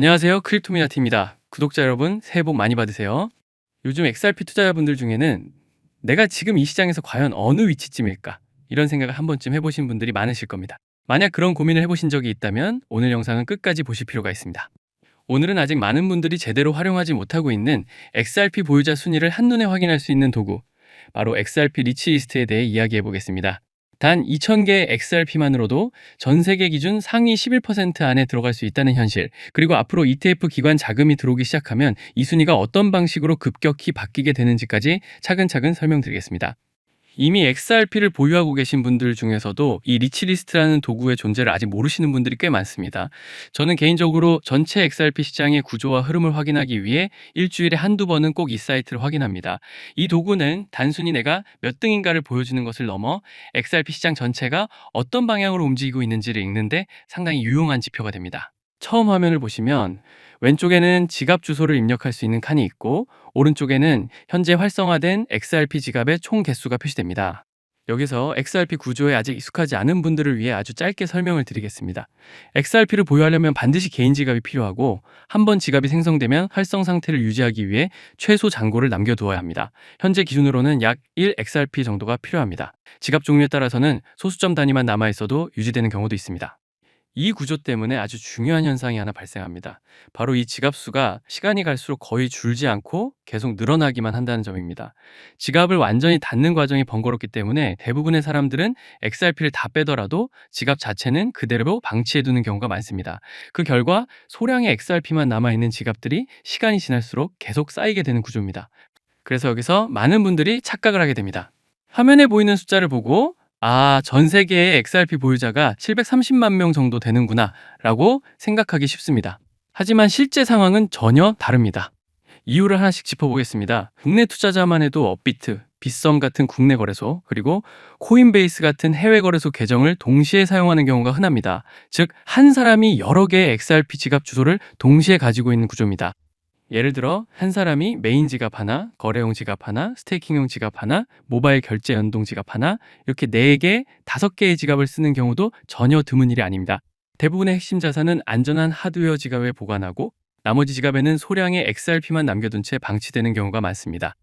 안녕하세요. 크립토미나티입니다. 구독자 여러분, 새해 복 많이 받으세요. 요즘 XRP 투자자분들 중에는 내가 지금 이 시장에서 과연 어느 위치쯤일까? 이런 생각을 한 번쯤 해보신 분들이 많으실 겁니다. 만약 그런 고민을 해보신 적이 있다면 오늘 영상은 끝까지 보실 필요가 있습니다. 오늘은 아직 많은 분들이 제대로 활용하지 못하고 있는 XRP 보유자 순위를 한눈에 확인할 수 있는 도구, 바로 XRP 리치리스트에 대해 이야기해 보겠습니다. 단 2,000개의 XRP만으로도 전 세계 기준 상위 11% 안에 들어갈 수 있다는 현실, 그리고 앞으로 ETF 기관 자금이 들어오기 시작하면 이 순위가 어떤 방식으로 급격히 바뀌게 되는지까지 차근차근 설명드리겠습니다. 이미 XRP를 보유하고 계신 분들 중에서도 이 리치리스트라는 도구의 존재를 아직 모르시는 분들이 꽤 많습니다. 저는 개인적으로 전체 XRP 시장의 구조와 흐름을 확인하기 위해 일주일에 한두 번은 꼭 이 사이트를 확인합니다. 이 도구는 단순히 내가 몇 등인가를 보여주는 것을 넘어 XRP 시장 전체가 어떤 방향으로 움직이고 있는지를 읽는데 상당히 유용한 지표가 됩니다. 처음 화면을 보시면 왼쪽에는 지갑 주소를 입력할 수 있는 칸이 있고, 오른쪽에는 현재 활성화된 XRP 지갑의 총 개수가 표시됩니다. 여기서 XRP 구조에 아직 익숙하지 않은 분들을 위해 아주 짧게 설명을 드리겠습니다. XRP를 보유하려면 반드시 개인 지갑이 필요하고, 한번 지갑이 생성되면 활성 상태를 유지하기 위해 최소 잔고를 남겨두어야 합니다. 현재 기준으로는 약 1 XRP 정도가 필요합니다. 지갑 종류에 따라서는 소수점 단위만 남아있어도 유지되는 경우도 있습니다. 이 구조 때문에 아주 중요한 현상이 하나 발생합니다. 바로 이 지갑 수가 시간이 갈수록 거의 줄지 않고 계속 늘어나기만 한다는 점입니다. 지갑을 완전히 닫는 과정이 번거롭기 때문에 대부분의 사람들은 XRP를 다 빼더라도 지갑 자체는 그대로 방치해두는 경우가 많습니다. 그 결과 소량의 XRP만 남아있는 지갑들이 시간이 지날수록 계속 쌓이게 되는 구조입니다. 그래서 여기서 많은 분들이 착각을 하게 됩니다. 화면에 보이는 숫자를 보고 전 세계의 XRP 보유자가 730만 명 정도 되는구나 라고 생각하기 쉽습니다. 하지만 실제 상황은 전혀 다릅니다. 이유를 하나씩 짚어보겠습니다. 국내 투자자만 해도 업비트, 빗썸 같은 국내 거래소, 그리고 코인베이스 같은 해외 거래소 계정을 동시에 사용하는 경우가 흔합니다. 즉, 한 사람이 여러 개의 XRP 지갑 주소를 동시에 가지고 있는 구조입니다. 예를 들어 한 사람이 메인 지갑 하나, 거래용 지갑 하나, 스테이킹용 지갑 하나, 모바일 결제 연동 지갑 하나, 이렇게 4개, 5개의 지갑을 쓰는 경우도 전혀 드문 일이 아닙니다. 대부분의 핵심 자산은 안전한 하드웨어 지갑에 보관하고 나머지 지갑에는 소량의 XRP만 남겨둔 채 방치되는 경우가 많습니다.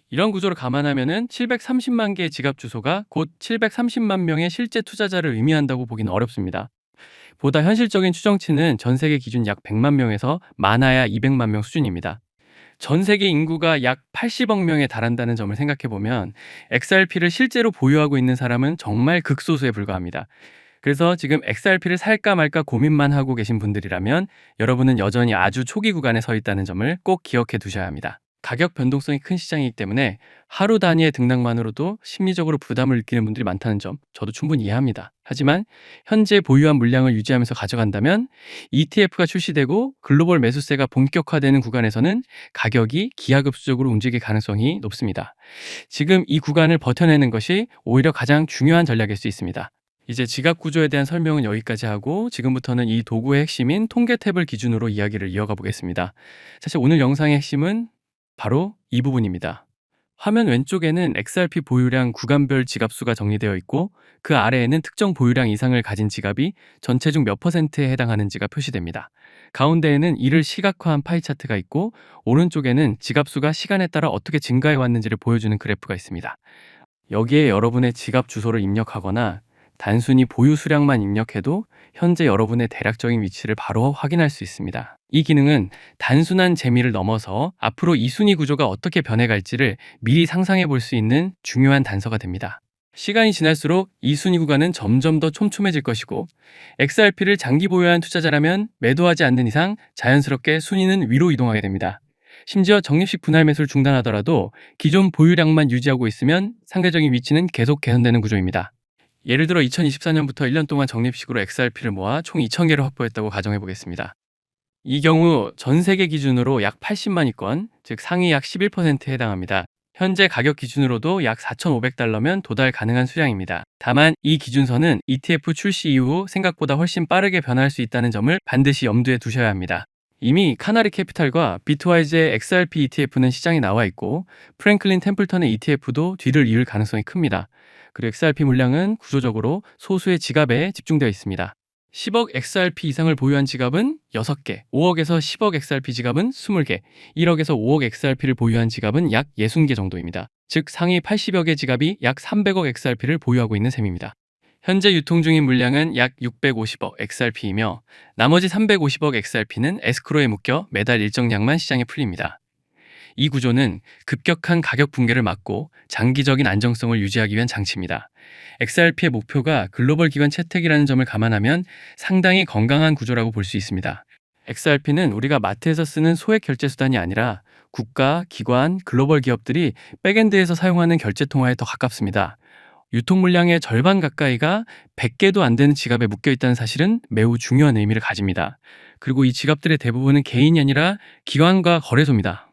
이런 구조를 감안하면 730만 개의 지갑 주소가 곧 730만 명의 실제 투자자를 의미한다고 보기는 어렵습니다. 보다 현실적인 추정치는 전 세계 기준 약 100만 명에서 많아야 200만 명 수준입니다. 전 세계 인구가 약 80억 명에 달한다는 점을 생각해보면 XRP를 실제로 보유하고 있는 사람은 정말 극소수에 불과합니다. 그래서 지금 XRP를 살까 말까 고민만 하고 계신 분들이라면 여러분은 여전히 아주 초기 구간에 서 있다는 점을 꼭 기억해 두셔야 합니다. 가격 변동성이 큰 시장이기 때문에 하루 단위의 등락만으로도 심리적으로 부담을 느끼는 분들이 많다는 점 저도 충분히 이해합니다. 하지만 현재 보유한 물량을 유지하면서 가져간다면 ETF가 출시되고 글로벌 매수세가 본격화되는 구간에서는 가격이 기하급수적으로 움직일 가능성이 높습니다. 지금 이 구간을 버텨내는 것이 오히려 가장 중요한 전략일 수 있습니다. 이제 지갑 구조에 대한 설명은 여기까지 하고 지금부터는 이 도구의 핵심인 통계 탭을 기준으로 이야기를 이어가 보겠습니다. 사실 오늘 영상의 핵심은 바로 이 부분입니다. 화면 왼쪽에는 XRP 보유량 구간별 지갑수가 정리되어 있고 그 아래에는 특정 보유량 이상을 가진 지갑이 전체 중 몇 퍼센트에 해당하는지가 표시됩니다. 가운데에는 이를 시각화한 파이 차트가 있고 오른쪽에는 지갑수가 시간에 따라 어떻게 증가해 왔는지를 보여주는 그래프가 있습니다. 여기에 여러분의 지갑 주소를 입력하거나 단순히 보유 수량만 입력해도 현재 여러분의 대략적인 위치를 바로 확인할 수 있습니다. 이 기능은 단순한 재미를 넘어서 앞으로 이 순위 구조가 어떻게 변해갈지를 미리 상상해 볼 수 있는 중요한 단서가 됩니다. 시간이 지날수록 이 순위 구간은 점점 더 촘촘해질 것이고 XRP를 장기 보유한 투자자라면 매도하지 않는 이상 자연스럽게 순위는 위로 이동하게 됩니다. 심지어 적립식 분할 매수를 중단하더라도 기존 보유량만 유지하고 있으면 상대적인 위치는 계속 개선되는 구조입니다. 예를 들어 2024년부터 1년 동안 적립식으로 XRP를 모아 총 2,000개를 확보했다고 가정해 보겠습니다. 이 경우 전 세계 기준으로 약 80만위권, 즉 상위 약 11%에 해당합니다. 현재 가격 기준으로도 약 4,500달러면 도달 가능한 수량입니다. 다만 이 기준선은 ETF 출시 이후 생각보다 훨씬 빠르게 변할 수 있다는 점을 반드시 염두에 두셔야 합니다. 이미 카나리 캐피탈과 비트와이즈의 XRP ETF는 시장에 나와 있고 프랭클린 템플턴의 ETF도 뒤를 이을 가능성이 큽니다. 그리고 XRP 물량은 구조적으로 소수의 지갑에 집중되어 있습니다. 10억 XRP 이상을 보유한 지갑은 6개, 5억에서 10억 XRP 지갑은 20개, 1억에서 5억 XRP를 보유한 지갑은 약 60개 정도입니다. 즉 상위 80여 개 지갑이 약 300억 XRP를 보유하고 있는 셈입니다. 현재 유통 중인 물량은 약 650억 XRP이며 나머지 350억 XRP는 에스크로에 묶여 매달 일정량만 시장에 풀립니다. 이 구조는 급격한 가격 붕괴를 막고 장기적인 안정성을 유지하기 위한 장치입니다. XRP의 목표가 글로벌 기관 채택이라는 점을 감안하면 상당히 건강한 구조라고 볼 수 있습니다. XRP는 우리가 마트에서 쓰는 소액 결제 수단이 아니라 국가, 기관, 글로벌 기업들이 백엔드에서 사용하는 결제 통화에 더 가깝습니다. 유통 물량의 절반 가까이가 100개도 안 되는 지갑에 묶여 있다는 사실은 매우 중요한 의미를 가집니다. 그리고 이 지갑들의 대부분은 개인이 아니라 기관과 거래소입니다.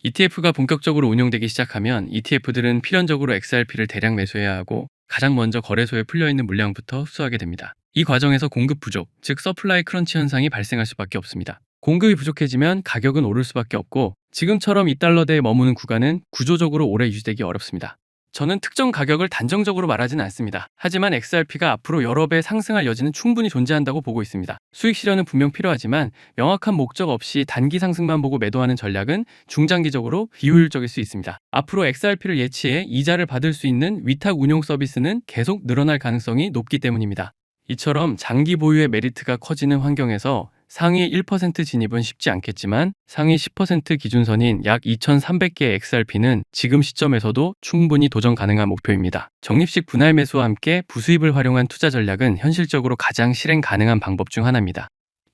ETF가 본격적으로 운용되기 시작하면 ETF들은 필연적으로 XRP를 대량 매수해야 하고 가장 먼저 거래소에 풀려있는 물량부터 흡수하게 됩니다. 이 과정에서 공급 부족, 즉 서플라이 크런치 현상이 발생할 수밖에 없습니다. 공급이 부족해지면 가격은 오를 수밖에 없고 지금처럼 2달러대에 머무는 구간은 구조적으로 오래 유지되기 어렵습니다. 저는 특정 가격을 단정적으로 말하지는 않습니다. 하지만 XRP가 앞으로 여러 배 상승할 여지는 충분히 존재한다고 보고 있습니다. 수익 실현은 분명 필요하지만 명확한 목적 없이 단기 상승만 보고 매도하는 전략은 중장기적으로 비효율적일 수 있습니다. 앞으로 XRP를 예치해 이자를 받을 수 있는 위탁 운용 서비스는 계속 늘어날 가능성이 높기 때문입니다. 이처럼 장기 보유의 메리트가 커지는 환경에서 상위 1% 진입은 쉽지 않겠지만 상위 10% 기준선인 약 2,300개의 XRP는 지금 시점에서도 충분히 도전 가능한 목표입니다. 적립식 분할 매수와 함께 부수입을 활용한 투자 전략은 현실적으로 가장 실행 가능한 방법 중 하나입니다.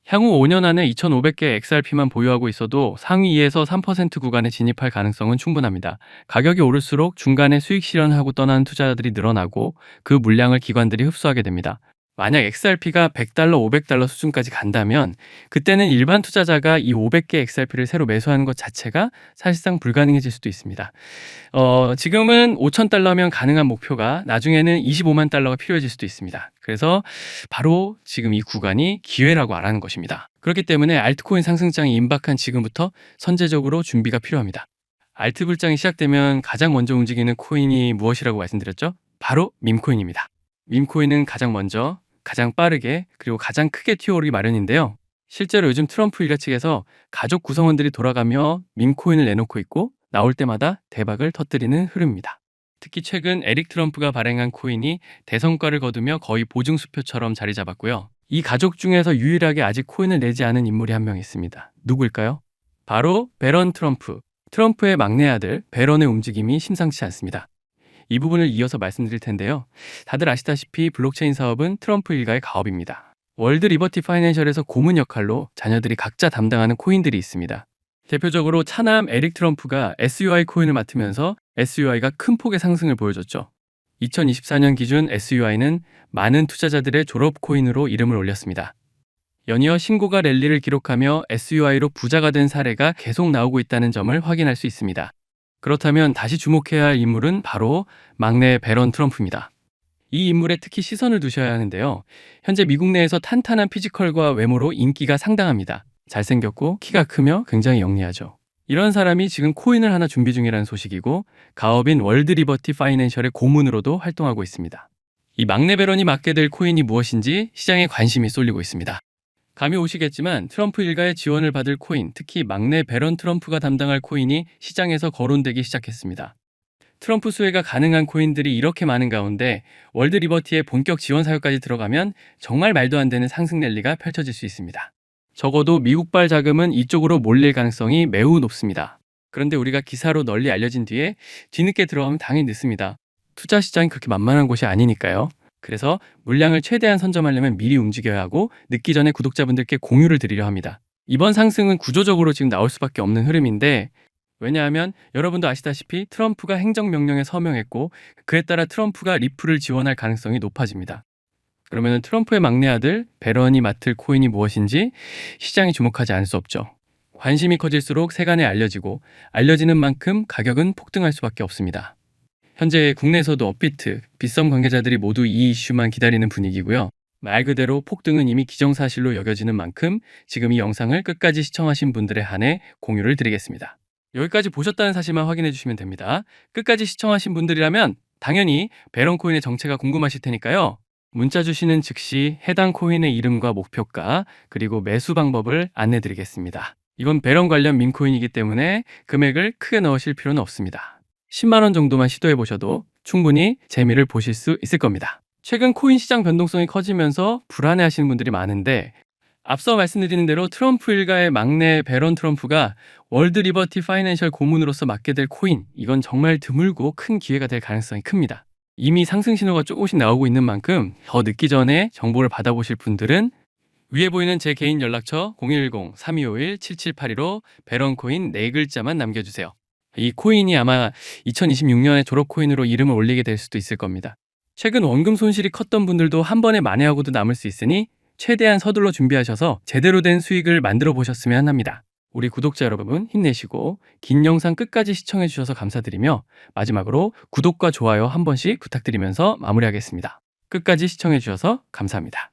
향후 5년 안에 2,500개의 XRP만 보유하고 있어도 상위 2에서 3% 구간에 진입할 가능성은 충분합니다. 가격이 오를수록 중간에 수익 실현하고 떠나는 투자자들이 늘어나고 그 물량을 기관들이 흡수하게 됩니다. 만약 XRP가 $100, $500 수준까지 간다면 그때는 일반 투자자가 이 500개 XRP를 새로 매수하는 것 자체가 사실상 불가능해질 수도 있습니다. 지금은 $5,000면 가능한 목표가 나중에는 $25만 달러가 필요해질 수도 있습니다. 그래서 바로 지금 이 구간이 기회라고 알아는 것입니다. 그렇기 때문에 알트코인 상승장이 임박한 지금부터 선제적으로 준비가 필요합니다. 알트 불장이 시작되면 가장 먼저 움직이는 코인이 무엇이라고 말씀드렸죠? 바로 밈코인입니다. 밈코인은 가장 먼저 가장 빠르게 그리고 가장 크게 튀어오르기 마련인데요. 실제로 요즘 트럼프 일가 측에서 가족 구성원들이 돌아가며 밈코인을 내놓고 있고 나올 때마다 대박을 터뜨리는 흐름입니다. 특히 최근 에릭 트럼프가 발행한 코인이 대성과를 거두며 거의 보증수표처럼 자리 잡았고요. 이 가족 중에서 유일하게 아직 코인을 내지 않은 인물이 한 명 있습니다. 누구일까요? 바로 배런 트럼프. 트럼프의 막내 아들 배런의 움직임이 심상치 않습니다. 이 부분을 이어서 말씀드릴 텐데요. 다들 아시다시피 블록체인 사업은 트럼프 일가의 가업입니다. 월드 리버티 파이낸셜에서 고문 역할로 자녀들이 각자 담당하는 코인들이 있습니다. 대표적으로 차남 에릭 트럼프가 SUI 코인을 맡으면서 SUI가 큰 폭의 상승을 보여줬죠. 2024년 기준 SUI는 많은 투자자들의 졸업 코인으로 이름을 올렸습니다. 연이어 신고가 랠리를 기록하며 SUI로 부자가 된 사례가 계속 나오고 있다는 점을 확인할 수 있습니다. 그렇다면 다시 주목해야 할 인물은 바로 막내 배런 트럼프입니다. 이 인물에 특히 시선을 두셔야 하는데요. 현재 미국 내에서 탄탄한 피지컬과 외모로 인기가 상당합니다. 잘생겼고 키가 크며 굉장히 영리하죠. 이런 사람이 지금 코인을 하나 준비 중이라는 소식이고 가업인 월드 리버티 파이낸셜의 고문으로도 활동하고 있습니다. 이 막내 배런이 맡게 될 코인이 무엇인지 시장에 관심이 쏠리고 있습니다. 감이 오시겠지만 트럼프 일가의 지원을 받을 코인, 특히 막내 배런 트럼프가 담당할 코인이 시장에서 거론되기 시작했습니다. 트럼프 수혜가 가능한 코인들이 이렇게 많은 가운데 월드 리버티의 본격 지원 사유까지 들어가면 정말 말도 안 되는 상승 랠리가 펼쳐질 수 있습니다. 적어도 미국발 자금은 이쪽으로 몰릴 가능성이 매우 높습니다. 그런데 우리가 기사로 널리 알려진 뒤에 뒤늦게 들어가면 당연히 늦습니다. 투자 시장이 그렇게 만만한 곳이 아니니까요. 그래서 물량을 최대한 선점하려면 미리 움직여야 하고 늦기 전에 구독자분들께 공유를 드리려 합니다. 이번 상승은 구조적으로 지금 나올 수밖에 없는 흐름인데 왜냐하면 여러분도 아시다시피 트럼프가 행정명령에 서명했고 그에 따라 트럼프가 리플을 지원할 가능성이 높아집니다. 그러면 트럼프의 막내 아들 배런이 맡을 코인이 무엇인지 시장이 주목하지 않을 수 없죠. 관심이 커질수록 세간에 알려지고 알려지는 만큼 가격은 폭등할 수밖에 없습니다. 현재 국내에서도 업비트, 빗썸 관계자들이 모두 이 이슈만 기다리는 분위기고요. 말 그대로 폭등은 이미 기정사실로 여겨지는 만큼 지금 이 영상을 끝까지 시청하신 분들에 한해 공유를 드리겠습니다. 여기까지 보셨다는 사실만 확인해 주시면 됩니다. 끝까지 시청하신 분들이라면 당연히 배런코인의 정체가 궁금하실 테니까요. 문자 주시는 즉시 해당 코인의 이름과 목표가 그리고 매수 방법을 안내 드리겠습니다. 이건 배런 관련 민코인이기 때문에 금액을 크게 넣으실 필요는 없습니다. 10만 원 정도만 시도해 보셔도 충분히 재미를 보실 수 있을 겁니다. 최근 코인 시장 변동성이 커지면서 불안해 하시는 분들이 많은데, 앞서 말씀드린 대로 트럼프 일가의 막내 배런 트럼프가 월드 리버티 파이낸셜 고문으로서 맡게 될 코인, 이건 정말 드물고 큰 기회가 될 가능성이 큽니다. 이미 상승 신호가 조금씩 나오고 있는 만큼 더 늦기 전에 정보를 받아보실 분들은 위에 보이는 제 개인 연락처 010-3251-7782로 배런코인 4글자만 남겨주세요. 이 코인이 아마 2026년에 졸업 코인으로 이름을 올리게 될 수도 있을 겁니다. 최근 원금 손실이 컸던 분들도 한 번에 만회하고도 남을 수 있으니 최대한 서둘러 준비하셔서 제대로 된 수익을 만들어 보셨으면 합니다. 우리 구독자 여러분 힘내시고 긴 영상 끝까지 시청해 주셔서 감사드리며, 마지막으로 구독과 좋아요 한 번씩 부탁드리면서 마무리하겠습니다. 끝까지 시청해 주셔서 감사합니다.